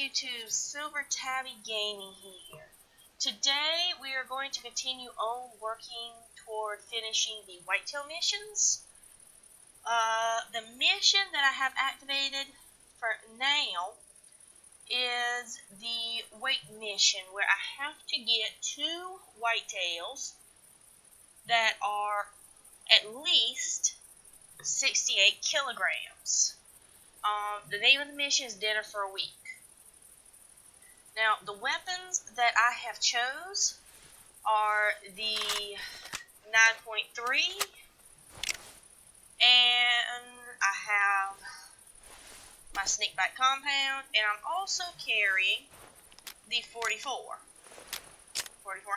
YouTube, Silver Tabby Gaming here. Today we are going to continue on working toward finishing the Whitetail Missions. The mission that I have activated for now is the weight mission, where I have to get 2 whitetails that are at least 68 kilograms. The name of the mission is Dinner for a Week. Now, the weapons that I have chose are the 9.3, and I have my Snakeback Compound, and I'm also carrying the 44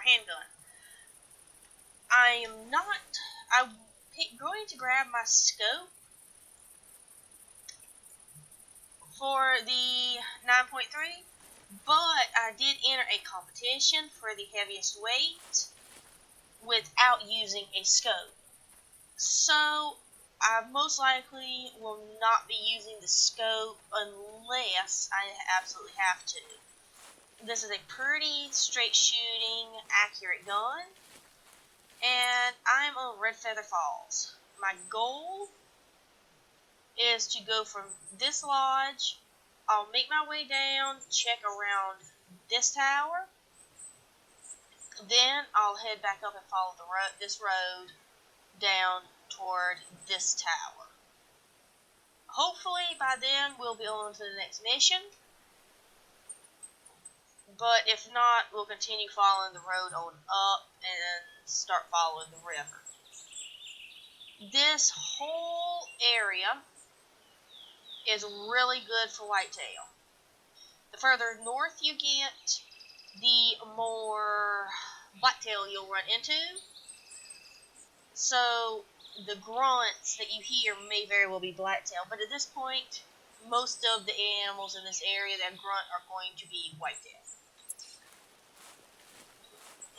handgun. I'm going to grab my scope for the 9.3, but I did enter a competition for the heaviest weight without using a scope. So I most likely will not be using the scope unless I absolutely have to. This is a pretty straight shooting, accurate gun, and I'm on Red Feather Falls. My goal is to go from this lodge. I'll make my way down, check around this tower, then I'll head back up and follow this road down toward this tower. Hopefully by then we'll be on to the next mission, but if not, we'll continue following the road on up and start following the river. This whole area is really good for whitetail. The further north you get, the more blacktail you'll run into. So the grunts that you hear may very well be blacktail, but at this point, most of the animals in this area that grunt are going to be whitetail.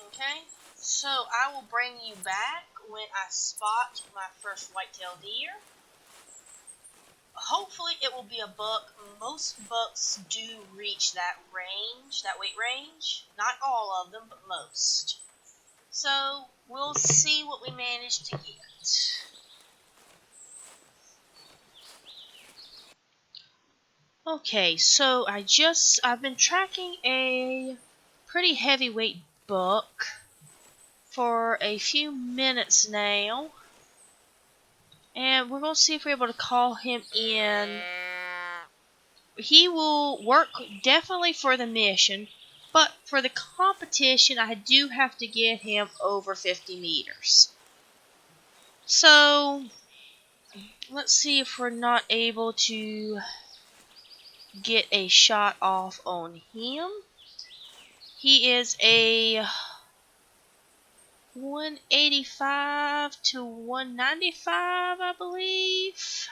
Okay, so I will bring you back when I spot my first whitetail deer. Hopefully it will be a buck. Most bucks do reach that range, that weight range. Not all of them, but most. So we'll see what we manage to get. Okay, so I've been tracking a pretty heavyweight buck for a few minutes now. And we're going to see if we're able to call him in. He will work definitely for the mission, but for the competition, I do have to get him over 50 meters. So, let's see if we're not able to get a shot off on him. He is a 185 to 195, I believe.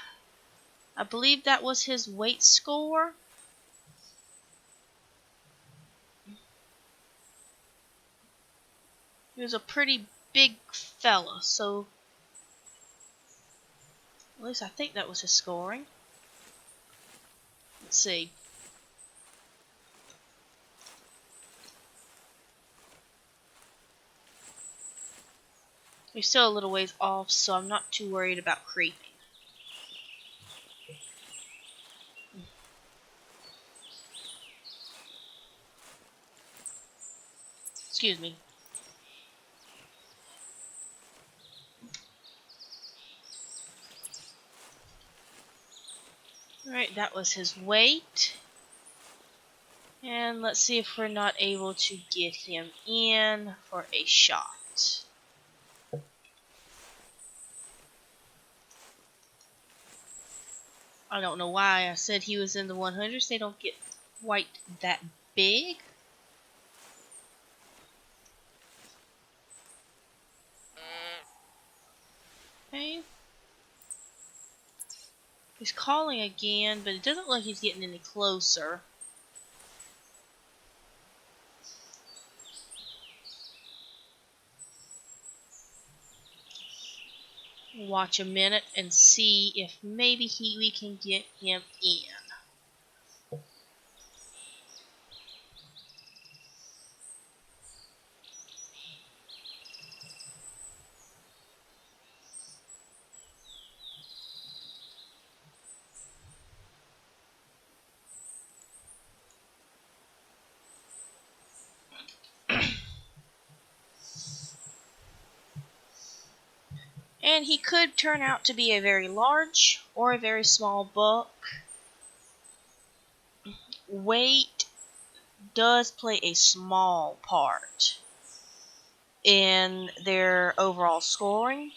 I believe that was his weight score. He was a pretty big fella, so at least I think that was his scoring. Let's see. He's still a little ways off, so I'm not too worried about creeping. Excuse me. Alright, that was his weight. And let's see if we're not able to get him in for a shot. I don't know why I said he was in the 100s. They don't get white that big. Okay. He's calling again, but it doesn't look like he's getting any closer. Watch a minute and see if maybe we can get him in. And he could turn out to be a very large or a very small buck. Weight does play a small part in their overall scoring,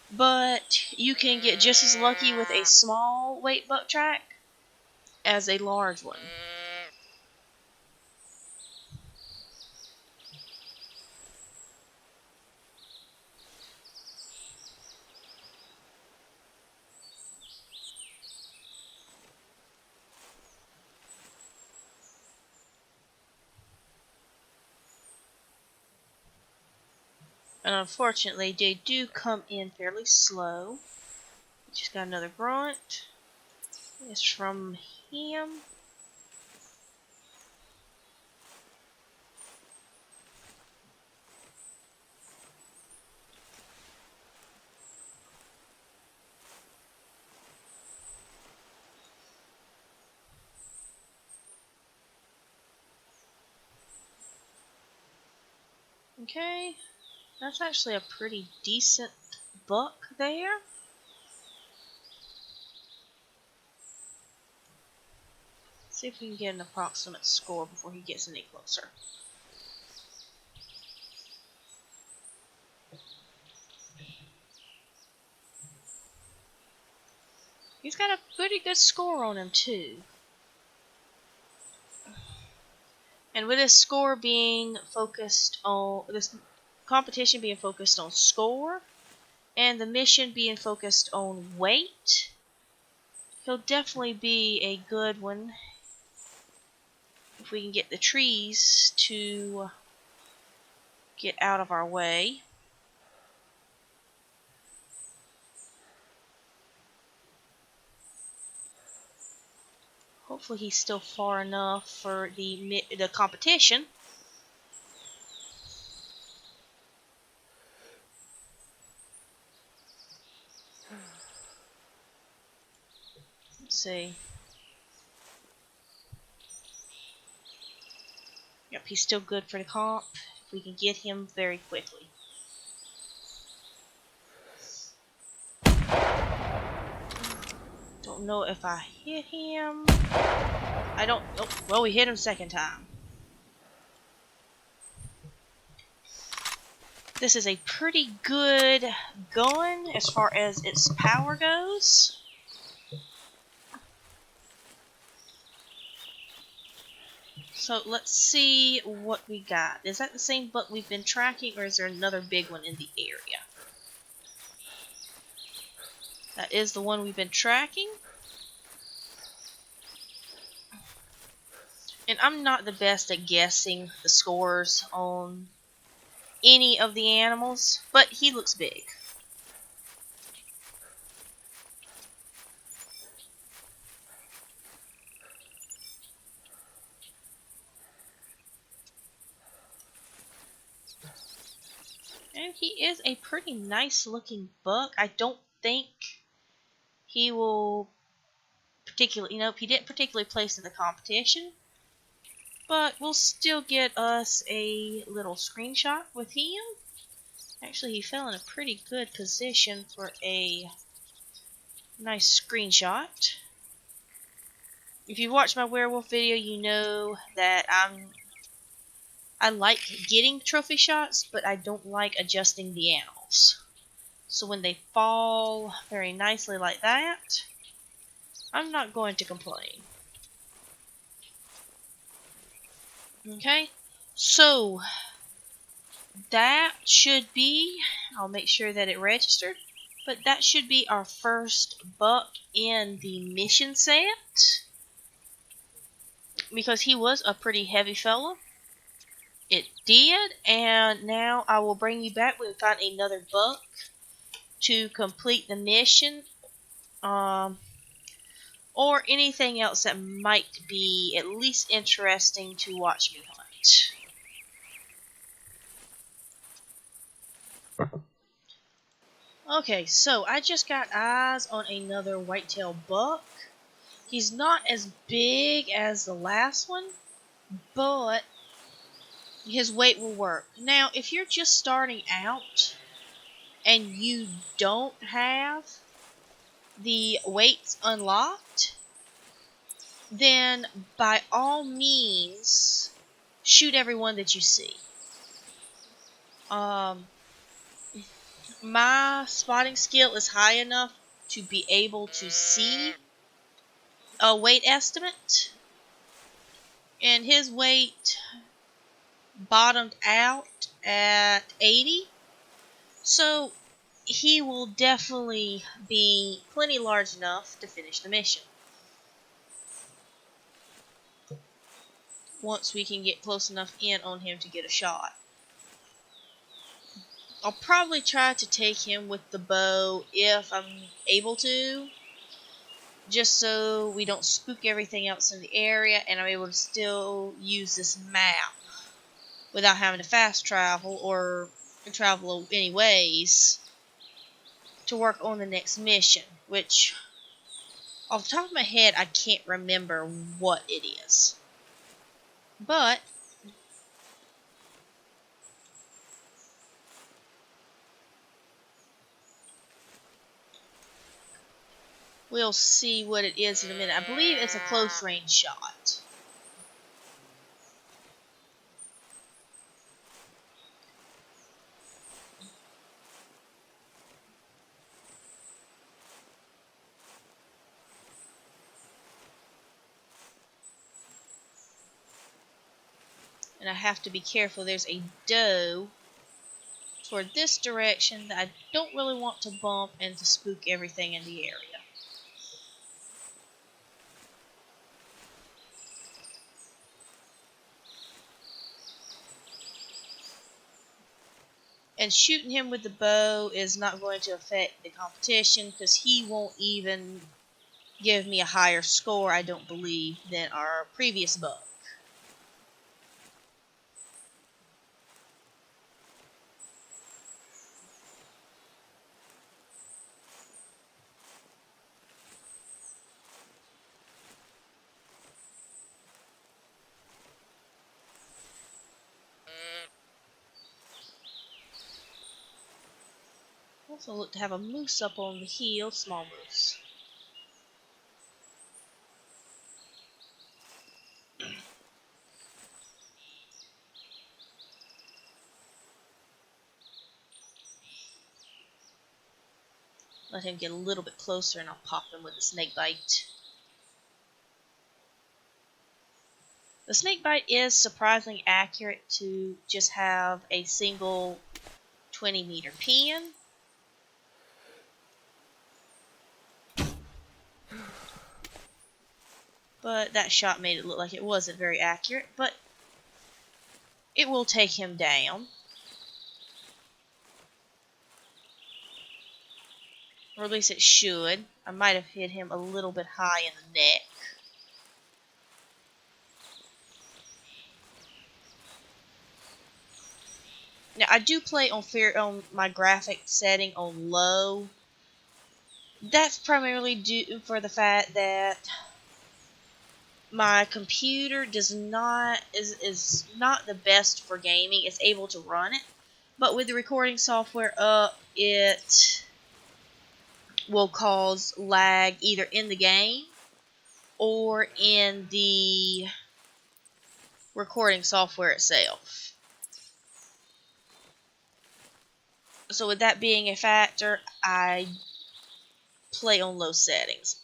but you can get just as lucky with a small weight buck track as a large one. And unfortunately, they do come in fairly slow. Just got another grunt. It's from him. Okay, that's actually a pretty decent buck there. See if we can get an approximate score before he gets any closer. He's got a pretty good score on him too. And with this score being focused on this competition being focused on score and the mission being focused on weight, he'll definitely be a good one if we can get the trees to get out of our way. Hopefully he's still far enough for the competition. Let's see. Yep, he's still good for the comp. If we can get him very quickly. Don't know if I hit him. I don't. Oh, well, we hit him second time. This is a pretty good gun as far as its power goes. So let's see what we got. Is that the same buck we've been tracking, or is there another big one in the area? That is the one we've been tracking. And I'm not the best at guessing the scores on any of the animals, but he looks big. And he is a pretty nice looking buck. I don't think he will particularly, he didn't particularly place in the competition, but we'll still get us a little screenshot with him. Actually, he fell in a pretty good position for a nice screenshot. If you've watched my werewolf video, you know that I like getting trophy shots, but I don't like adjusting the animals. So when they fall very nicely like that, I'm not going to complain. Okay, so that should be, I'll make sure that it registered, but that should be our first buck in the mission set, because he was a pretty heavy fella. It did, and now I will bring you back when we find another buck to complete the mission, or anything else that might be at least interesting to watch me hunt. Okay, so I just got eyes on another whitetail buck. He's not as big as the last one, but his weight will work. Now, if you're just starting out and you don't have the weights unlocked, then by all means shoot everyone that you see. My spotting skill is high enough to be able to see a weight estimate, and his weight bottomed out at 80, so he will definitely be plenty large enough to finish the mission. Once we can get close enough in on him to get a shot. I'll probably try to take him with the bow if I'm able to, just so we don't spook everything else in the area and I'm able to still use this map without having to fast travel or travel anyways to work on the next mission, which off the top of my head I can't remember what it is. But we'll see what it is in a minute. I believe it's a close range shot. And I have to be careful. There's a doe toward this direction that I don't really want to bump and to spook everything in the area. And shooting him with the bow is not going to affect the competition because he won't even give me a higher score, I don't believe, than our previous buck. Also look to have a moose up on the hill, small moose. Let him get a little bit closer and I'll pop him with a snake bite. The snake bite is surprisingly accurate to just have a single 20-meter pin. But that shot made it look like it wasn't very accurate, but it will take him down. Or at least it should. I might have hit him a little bit high in the neck. Now, I do play on my graphic setting on low. That's primarily due for the fact that my computer is not the best for gaming. It's able to run it, but with the recording software up, it will cause lag either in the game or in the recording software itself. So with that being a factor, I play on low settings.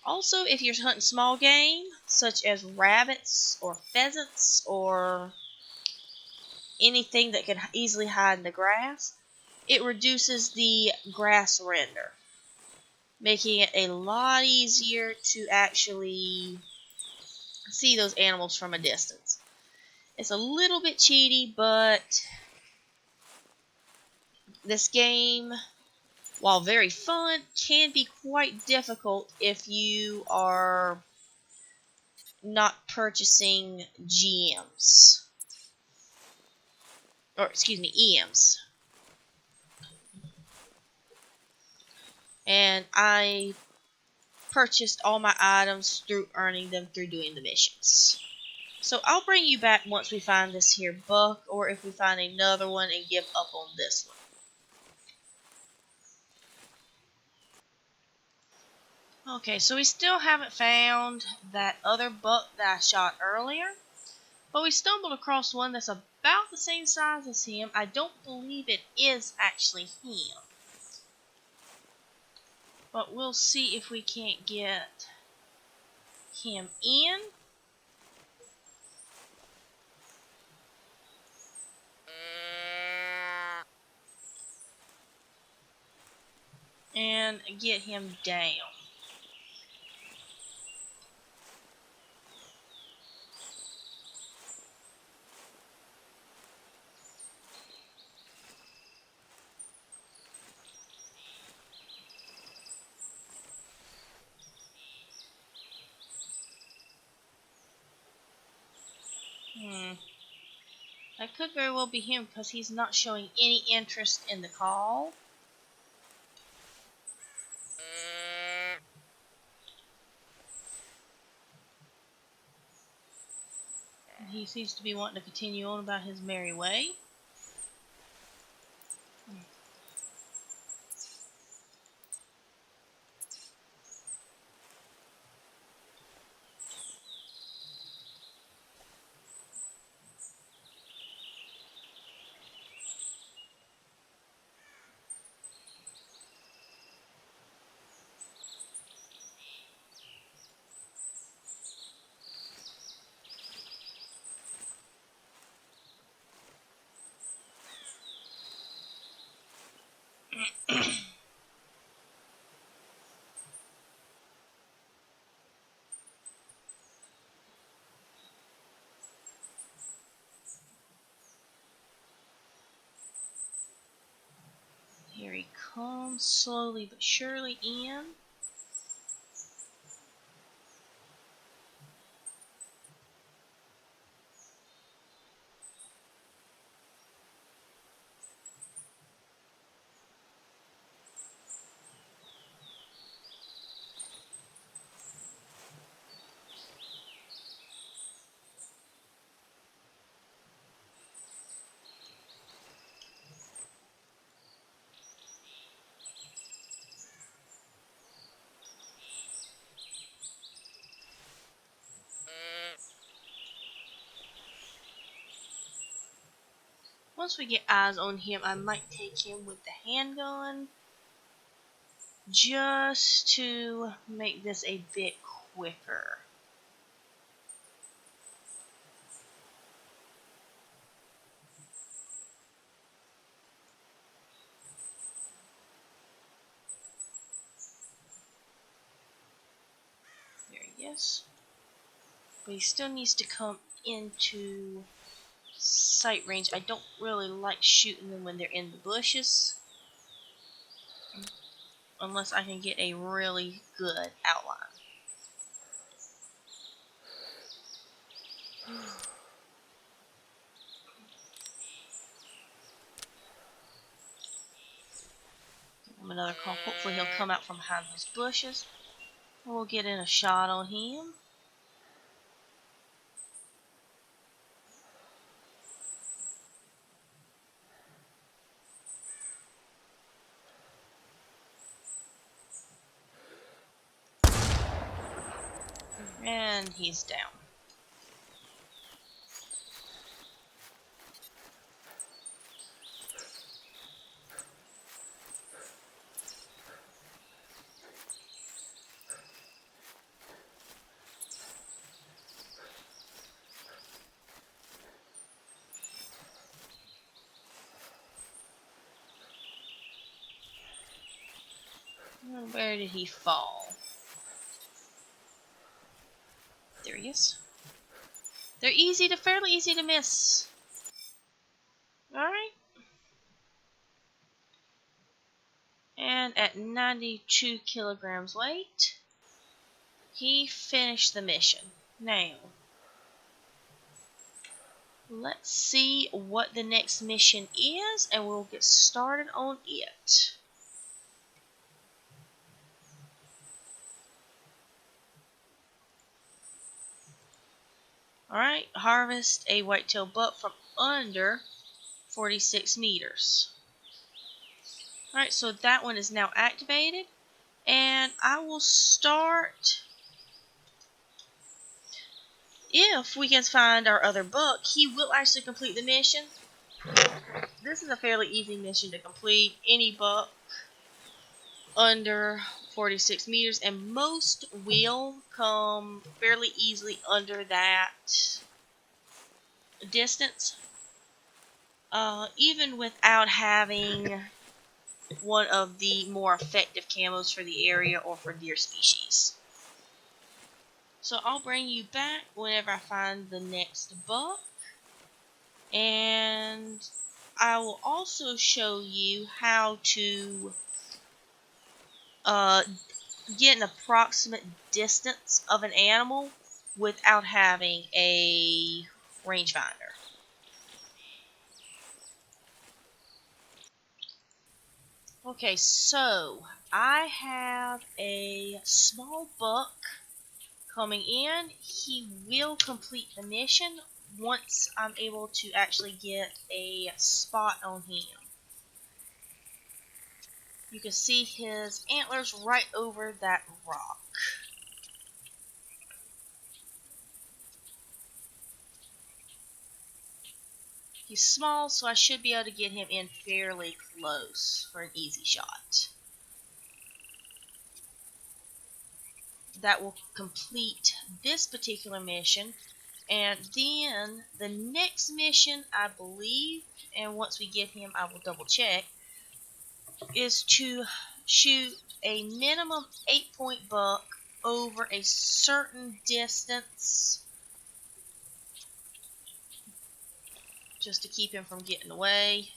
Also, if you're hunting small game, such as rabbits or pheasants or anything that can easily hide in the grass, it reduces the grass render, making it a lot easier to actually see those animals from a distance. It's a little bit cheaty, but this game, while very fun, can be quite difficult if you are not purchasing GMs. Or, excuse me, EMs. And I purchased all my items through earning them through doing the missions. So I'll bring you back once we find this here buck, or if we find another one and give up on this one. Okay, so we still haven't found that other buck that I shot earlier. But we stumbled across one that's about the same size as him. I don't believe it is actually him. But we'll see if we can't get him in. And get him down. That could very well be him because he's not showing any interest in the call. He seems to be wanting to continue on about his merry way. Here he comes, slowly but surely in. Once we get eyes on him, I might take him with the handgun just to make this a bit quicker. There he is. But he still needs to come into sight range. I don't really like shooting them when they're in the bushes. Unless I can get a really good outline. Give him another call. Hopefully he'll come out from behind those bushes. And we'll get in a shot on him. And he's down. And where did he fall? There he is. They're fairly easy to miss. Alright. And at 92 kilograms weight, he finished the mission. Now, let's see what the next mission is, and we'll get started on it. Alright, harvest a whitetail buck from under 46 meters. Alright, so that one is now activated, And I will start. If we can find our other buck, he will actually complete the mission. This is a fairly easy mission to complete. Any buck under 46 meters, and most will come fairly easily under that distance, even without having one of the more effective camos for the area or for deer species. So I'll bring you back whenever I find the next buck, and I will also show you how to get an approximate distance of an animal without having a rangefinder. Okay, so I have a small buck coming in. He will complete the mission once I'm able to actually get a spot on him. You can see his antlers right over that rock. He's small, so I should be able to get him in fairly close for an easy shot. That will complete this particular mission. And then the next mission, I believe, and once we get him, I will double check, is to shoot a minimum 8-point buck over a certain distance, just to keep him from getting away.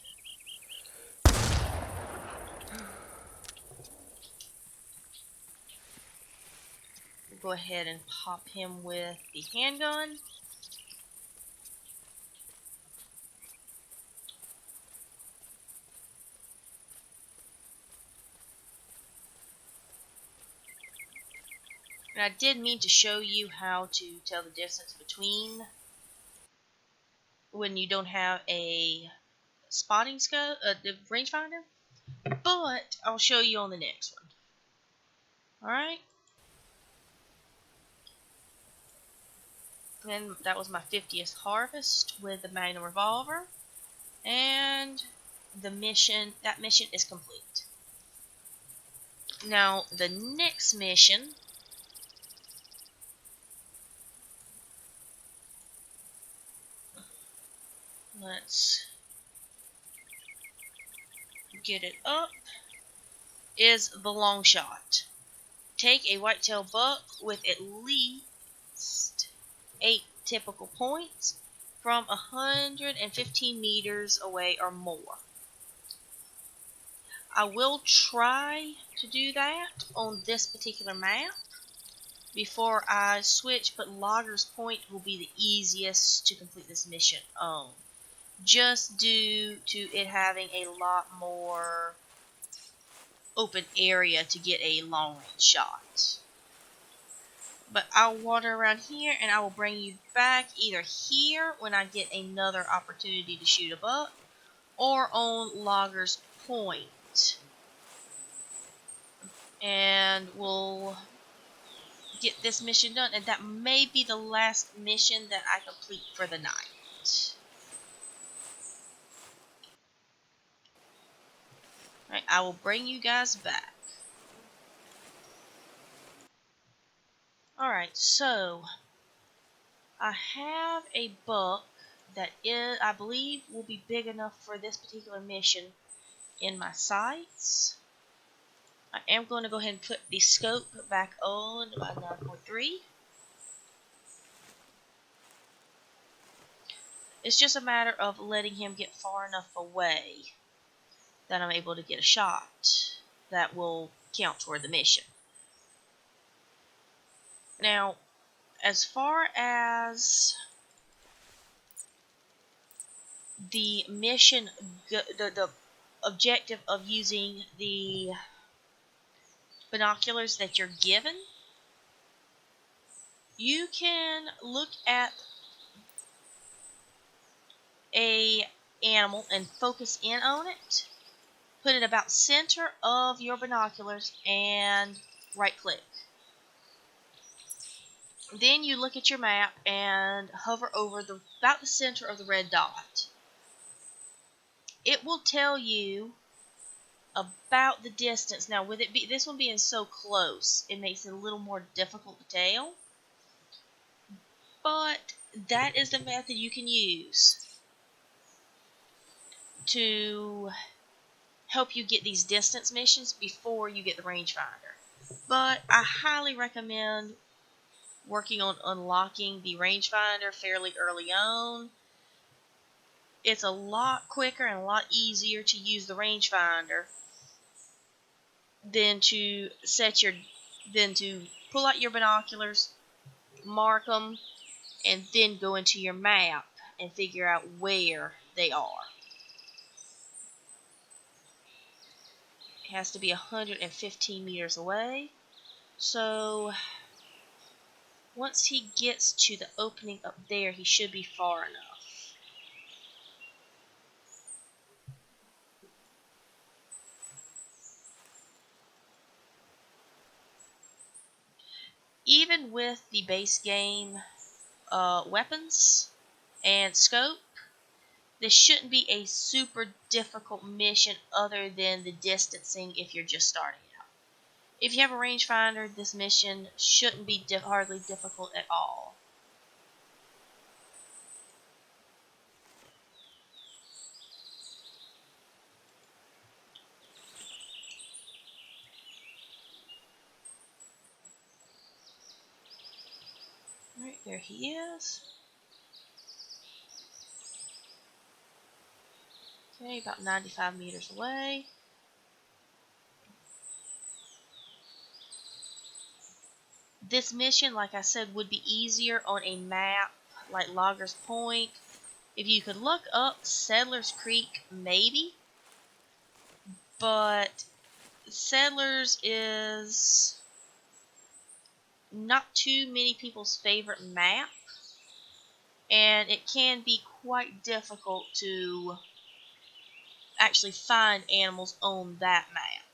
We'll go ahead and pop him with the handgun. And I did mean to show you how to tell the distance between when you don't have a spotting scope, the rangefinder, but I'll show you on the next one. Alright? And that was my 50th harvest with the Magnum revolver, and that mission is complete. Now, the next mission, let's get it up, is the long shot. Take a whitetail buck with at least 8 typical points from 115 meters away or more. I will try to do that on this particular map before I switch, but Logger's Point will be the easiest to complete this mission on, just due to it having a lot more open area to get a long range shot. But I'll wander around here and I will bring you back either here when I get another opportunity to shoot a buck, or on Logger's Point. And we'll get this mission done, and that may be the last mission that I complete for the night. Alright, I will bring you guys back. Alright, so I have a buck that is, I believe, will be big enough for this particular mission in my sights. I am going to go ahead and put the scope back on by 9.3. It's just a matter of letting him get far enough away that I'm able to get a shot that will count toward the mission. Now, as far as the mission, the objective of using the binoculars that you're given, you can look at a animal and focus in on it, put it about center of your binoculars and right click. Then you look at your map and hover over about the center of the red dot. It will tell you about the distance. Now, with this one being so close, it makes it a little more difficult to tell. But that is the method you can use to help you get these distance missions before you get the rangefinder. But I highly recommend working on unlocking the rangefinder fairly early on. It's a lot quicker and a lot easier to use the rangefinder than to pull out your binoculars, mark them, and then go into your map and figure out where they are. It has to be 115 meters away. So once he gets to the opening up there, he should be far enough. Even with the base game weapons and scope, this shouldn't be a super difficult mission other than the distancing if you're just starting out. If you have a rangefinder, this mission shouldn't be hardly difficult at all. Alright, there he is. Okay, about 95 meters away. This mission, like I said, would be easier on a map like Loggers Point. If you could look up Settlers Creek, maybe. But Settlers is not too many people's favorite map. And it can be quite difficult to actually find animals on that map.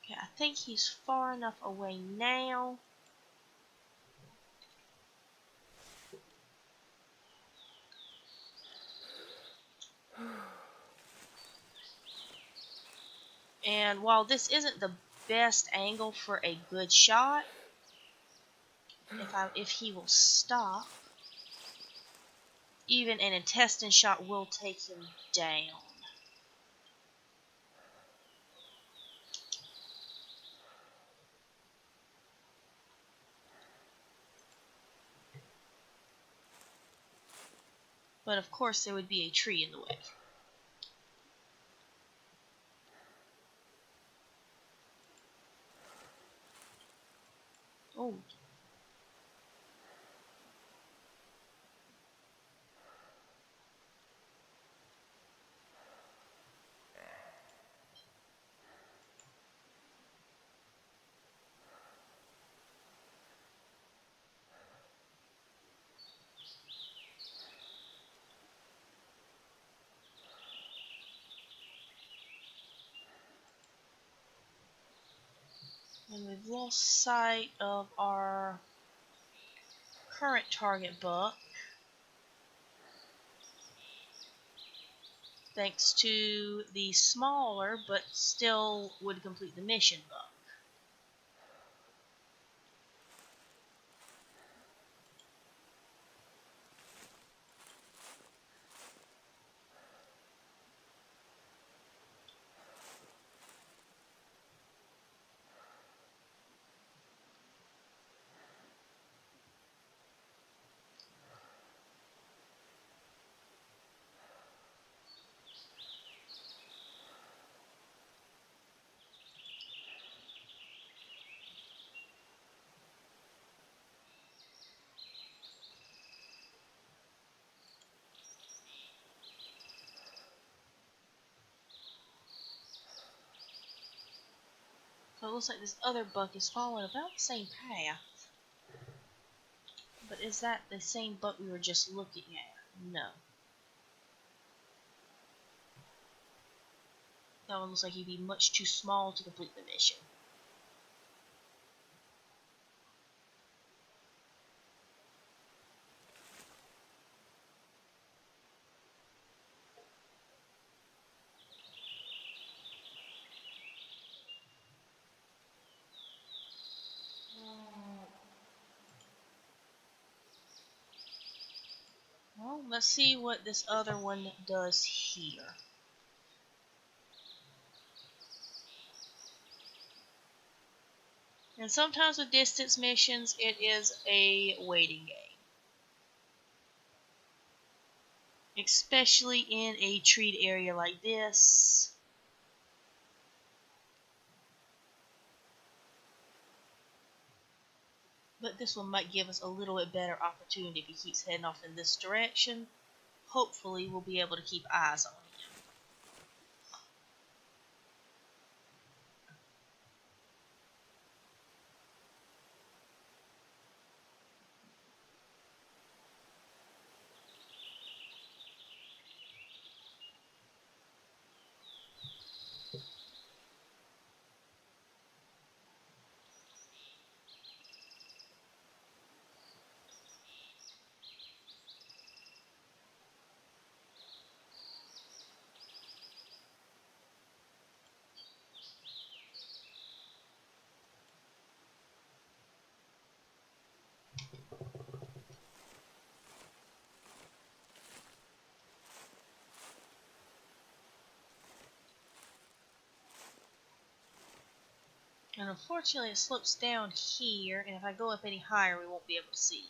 Okay, I think he's far enough away now. And while this isn't the best angle for a good shot, if he will stop, even an intestine shot will take him down. But of course there would be a tree in the way. Oh. And we've lost sight of our current target buck, thanks to the smaller but still would complete the mission buck. But it looks like this other buck is following about the same path. But is that the same buck we were just looking at? No. That one looks like he'd be much too small to complete the mission. Well, let's see what this other one does here. And sometimes with distance missions, it is a waiting game. Especially in a treed area like this. But this one might give us a little bit better opportunity if he keeps heading off in this direction. Hopefully we'll be able to keep eyes on him. And unfortunately it slopes down here, and if I go up any higher we won't be able to see him.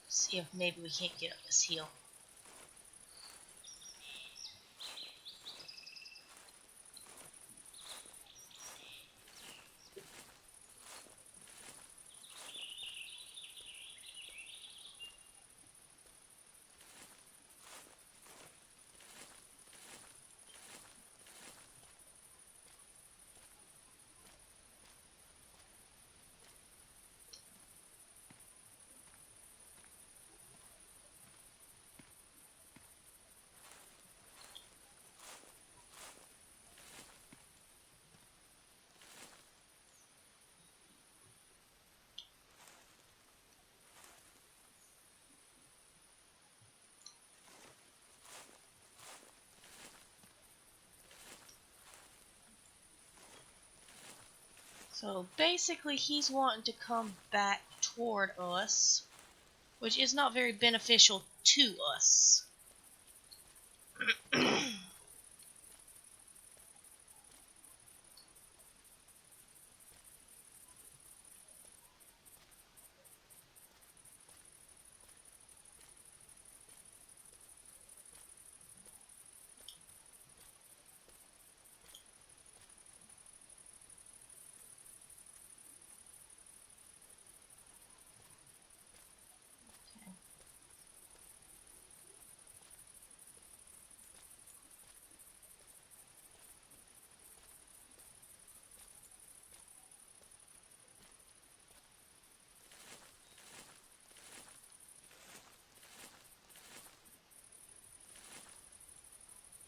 See if maybe we can't get up this hill. So basically he's wanting to come back toward us, which is not very beneficial to us.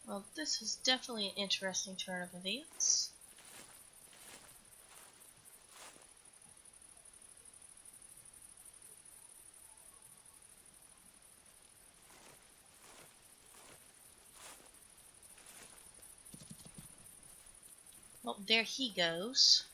Well, this is definitely an interesting turn of events. Well, there he goes.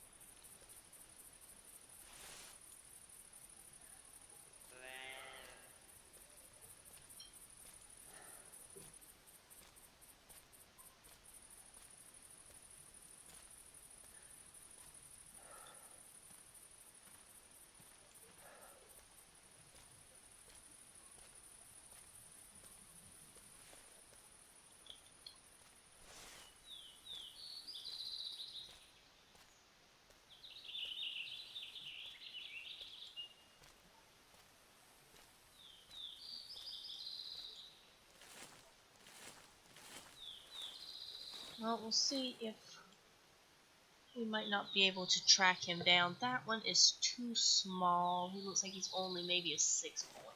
Well, we'll see if we might not be able to track him down. That one is too small. He looks like he's only maybe a 6-point.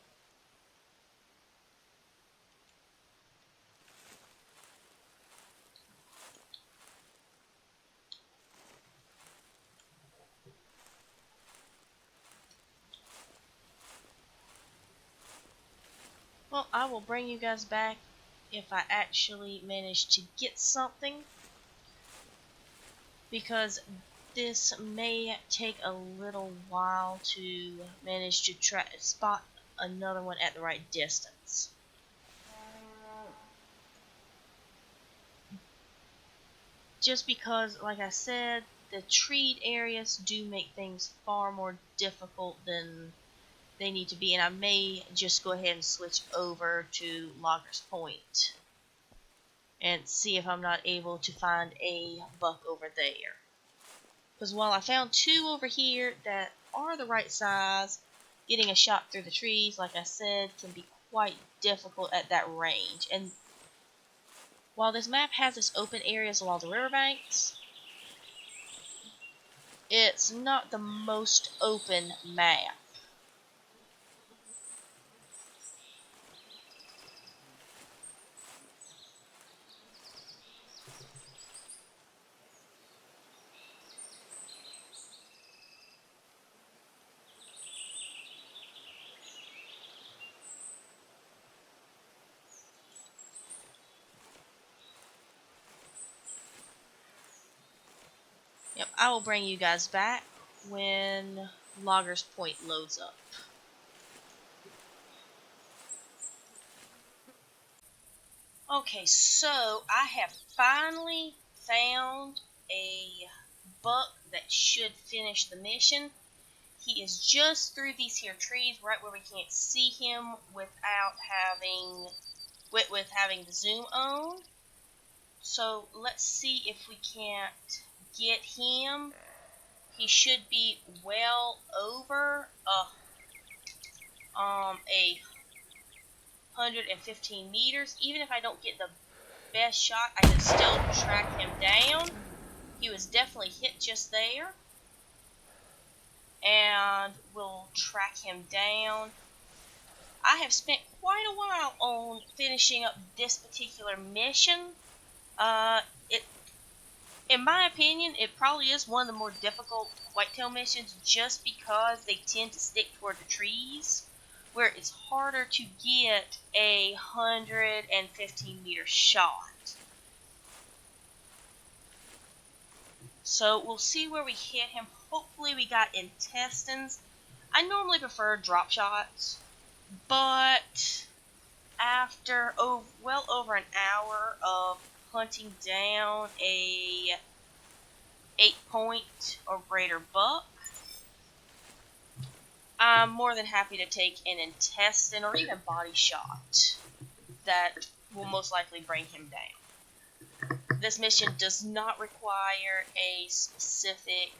Well, I will bring you guys back if I actually manage to get something, because this may take a little while to manage to spot another one at the right distance. Just because, like I said, the treed areas do make things far more difficult than they need to be, and I may just go ahead and switch over to Loggers Point and see if I'm not able to find a buck over there. Because while I found 2 over here that are the right size, getting a shot through the trees, like I said, can be quite difficult at that range. And while this map has its open areas along the riverbanks, it's not the most open map. Yep, I will bring you guys back when Loggers Point loads up. Okay, so I have finally found a buck that should finish the mission. He is just through these here trees, right where we can't see him without having having the zoom on. So let's see if we can't get him. He should be well over a 115 meters. Even if I don't get the best shot, I can still track him down. He was definitely hit just there. And we'll track him down. I have spent quite a while on finishing up this particular mission. In my opinion, it probably is one of the more difficult whitetail missions just because they tend to stick toward the trees, where it's harder to get a 115-meter shot. So we'll see where we hit him. Hopefully we got intestines. I normally prefer drop shots, but after well over an hour of hunting down a 8-point or greater buck, I'm more than happy to take an intestine or even body shot that will most likely bring him down. This mission does not require a specific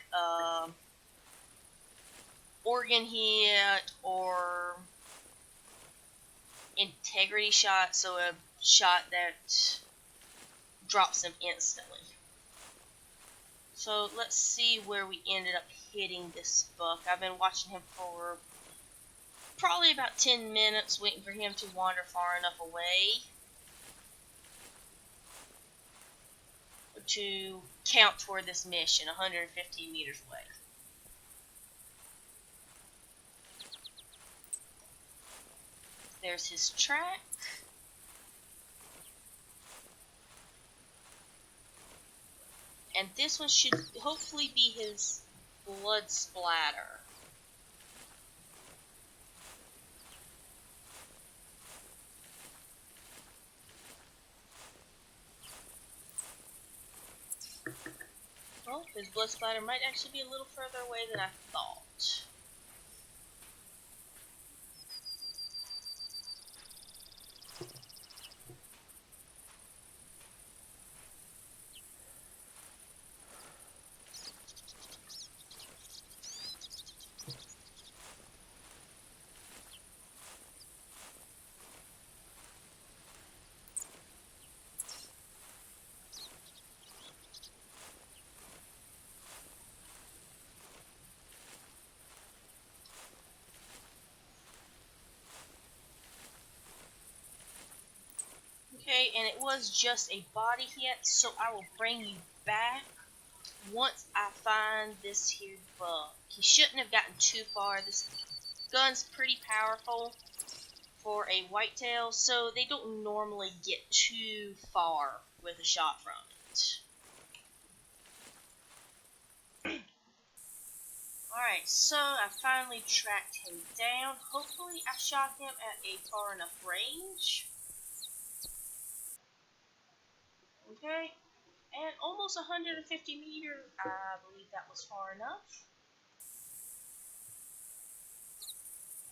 organ hit or integrity shot, so a shot that drops him instantly. So let's see where we ended up hitting this buck. I've been watching him for probably about 10 minutes, waiting for him to wander far enough away to count toward this mission, 115 meters away. There's his track. And this one should hopefully be his blood splatter. Well, his blood splatter might actually be a little further away than I thought. it was just a body hit, so I will bring you back once I find this here buck. He shouldn't have gotten too far. This gun's pretty powerful for a whitetail, so they don't normally get too far with a shot from it. Alright, so I finally tracked him down. Hopefully I shot him at a far enough range. Okay, and almost 150 meters. I believe that was far enough.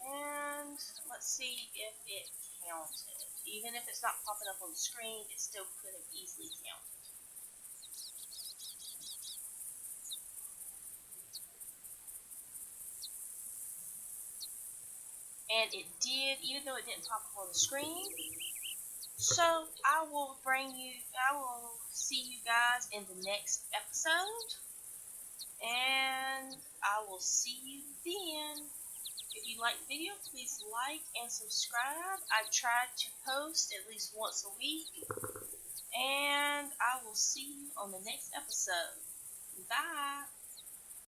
And let's see if it counted. Even if it's not popping up on the screen, it still could have easily counted. And it did, even though it didn't pop up on the screen. So I will see you guys in the next episode. And I will see you then. If you like the video, please like and subscribe. I try to post at least once a week. And I will see you on the next episode. Bye.